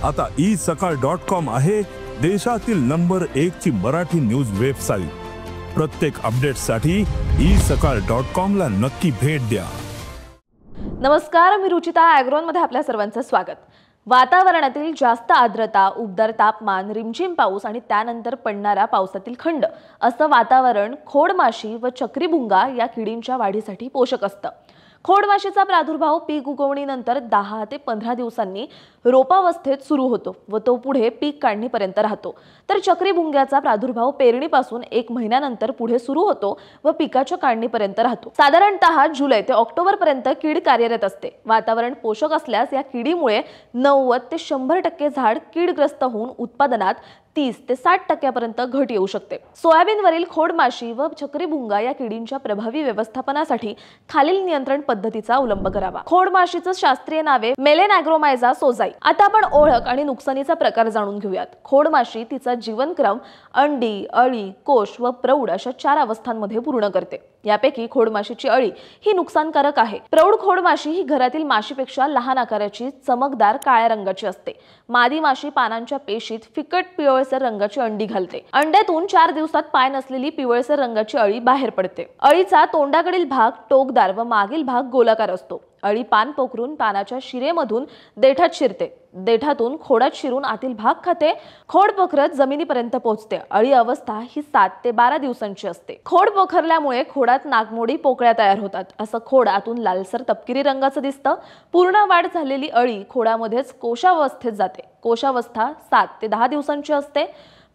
आता isakal.com आहे देशातील नंबर 1 ची मराठी न्यूज वेबसाईट। प्रत्येक अपडेटसाठी isakal.com ला नक्की भेट द्या। नमस्कार, मी रुचिता ॲग्रोन मध्ये आपल्या सर्वांचं स्वागत। वातावरणातील जास्त आर्द्रता, उबदार तापमान, रिमझिम पाऊस आणि त्यानंतर पडणारा पावसातील खंड असं वातावरण खोडमाशी व चक्रीभुंगा या किडींच्या वाढीसाठी पोषक असतं। खोडमाशीचा प्रादुर्भाव पीक उगवणीनंतर 10 ते 15 दिवसांनी रोपावस्थेत सुरू होतो व तो पुढे पीक काढणीपर्यंत राहतो। तर चक्रीभुंग्याचा प्रादुर्भाव पेरणीपासून 1 महिन्यानंतर पुढे सुरू होतो व पिकाच्या काढणीपर्यंत राहतो। साधारणतः जुलै ते ऑक्टोबर पर्यंत कीड कार्यरत असते। वातावरण पोषक असल्यास या किडीमुळे 90 ते 100% झाड कीडग्रस्त होऊन उत्पादनात 30 ते 60% घट येऊ शकते। सोयाबीनवरील खोडमाशी व चक्रीभुंगा या किडींच्या प्रभावी व्यवस्थापनासाठी खालील नियंत्रण पद्धतीचा अवलंब करावा। खोडमाशीचं शास्त्रीय नावे मेलेनॅग्रोमायझा सोजाई। आता आपण ओळख आणि नुकसानीचा प्रकार जाणून घेऊयात। खोडमाशी तिचा जीवनक्रम अंडी, अळी, कोश व प्रौढ अशा 4 अवस्थांमध्ये पूर्ण करते। यापैकी खोडमाशीची अळी ही नुकसानकारक आहे। प्रौढ खोडमाशी ही घरातील माशीपेक्षा लहान आकाराची, चमकदार काळ्या रंगाची असते। मादी माशी पानांच्या पेशीत फिकट पिवळसर रंगाची अंडी घालते। अंड्यातून 4 दिवसात पाय नसलेली पिवळसर रंगाची अळी बाहेर पडते। अळीचा तोंडाकडील भाग टोकदार व मागील भाग गोलाकार असतो। अळी पान पोखरून पानाच्या शिरेमधून देठात शिरते। देठातून खोडात शिरून आतील भाग खाते। खोड पोखरत जमिनीपर्यंत पोहोचते। अळी अवस्था ही 7 ते 12 दिवसांची असते। खोड पोखरल्यामुळे खोडात नागमोडी पोकळ्या तयार होतात। असं खोड आतून लालसर तपकिरी रंगाचं दिसतं। पूर्ण वाढ झालेली अळी खोडामध्येच कोशावस्थेत जाते। कोशावस्था 7 ते 10 दिवसांची असते।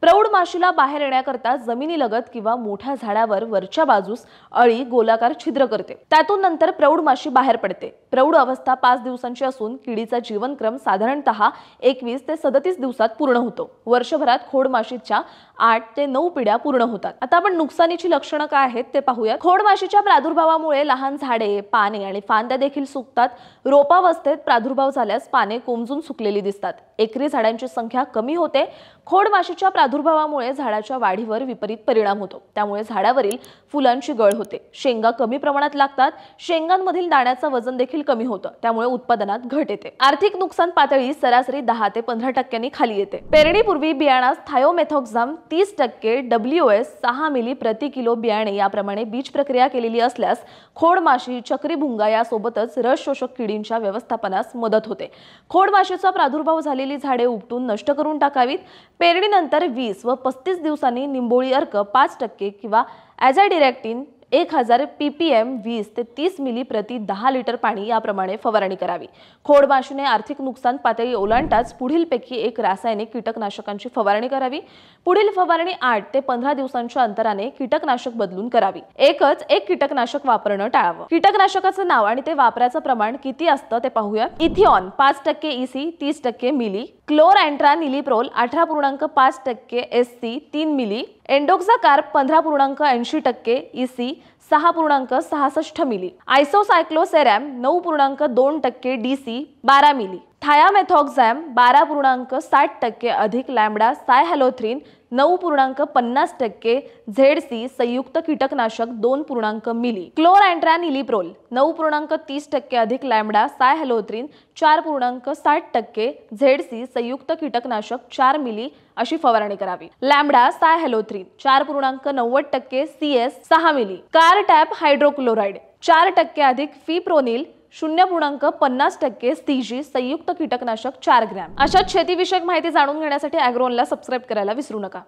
प्रौढ माशीला बाहेर येण्याकरता जमिनीलगत किंवा मोठ्या झाडावर वरच्या बाजूस अळी गोलाकार छिद्र करते। त्यातून नंतर प्रौढ माशी बाहेर पडते। प्रौढ अवस्था 5 दिवसांची असून किडीचा जीवनक्रम साधारणतः 21 ते 37 दिवसात पूर्ण होतो। वर्षभरात खोडमाशीच्या 8 ते 9 पिढ्या पूर्ण होतात। आता आपण नुकसानीची लक्षणं काय आहेत ते पाहूया। खोडमाशीच्या प्रादुर्भावामुळे लहान झाडे, पाने आणि फांद्या देखील सुकतात। रोपावस्थेत प्रादुर्भाव झाल्यास पाने कोमजून सुकलेली दिसतात। एकरी झाडांची संख्या कमी होते। खोडमाशीच्या प्रादुर्भावामुळे झाडाच्या वाढीवर विपरीत परिणाम होतो। त्यामुळे झाडावरील फुलांची गळ होते। शेंगा कमी प्रमाणात लागतात। शेंगांमधील दाण्याचं वजन देखील कमी होतं। त्यामुळे उत्पादनात घट येते। आर्थिक नुकसान पातळी सरासरी 10 ते 15% खाली येते। पेरणीपूर्वी बियाणास थायोमेथॉक्झाम 30%, WS 6 मिली प्रति किलो बियाणे याप्रमाणे बीज प्रक्रिया केलेली असल्यास खोडमाशी, चक्रीभुंगा यासोबतच रस शोषक किडींच्या व्यवस्थापनास मदत होते। खोडमाशीचा प्रादुर्भाव झालेली झाडे उपटून नष्ट करून टाकावीत। पेरणीनंतर 20 व 35 दिवसांनी निंबोळी अर्क 5% किंवा ॲझाडिरेक्टिन 1000 ppm 20 ते 30 मिली प्रति 10 लिटर पाणी याप्रमाणे फवारणी करावी। खोडमाशीने आर्थिक नुकसान पातळी ओलांडताच पुढीलपैकी एक रासायनिक कीटकनाशकांची फवारणी करावी। पुढील फवारणी 8 ते 15 दिवसांच्या अंतराने कीटकनाशक बदलून करावी। एकच एक कीटकनाशक वापरणं टाळावं। कीटकनाशकाचं नाव आणि ते वापराचं प्रमाण किती असतं ते पाहूया। इथिऑन 5% EC 30% मिली, क्लोरॅन्ट्रानिलिप्रोल 18.5% SC 3 मिली, एंडोक्साकार्प 15.80% EC 6.66 मिली, आयसोसायक्लोसेरॅम 9.2% DC 12 मिली, थायामेथॉक्झॅम 12.60% अधिक लॅम्बडा सायहॅलोथ्रिन 9.50% ZC संयुक्त कीटकनाशक 2 मिली, क्लोरॅन्ट्रानिलिप्रोल 9.30% अधिक लॅम्बडा सायहॅलोथ्रिन 4.60% ZC संयुक्त कीटकनाशक 4 मिली अशी फवारणी करावी। लॅम्बडा सायहॅलोथ्रिन 4.90% CS 6 मिली, कारटॅप हायड्रोक्लोराइड 4% अधिक फिप्रोनिल 0.50% CG संयुक्त कीटकनाशक 4 ग्रॅम। अशाच शेतीविषयक माहिती जाणून घेण्यासाठी ॲग्रोनला सबस्क्राइब करायला विसरू नका।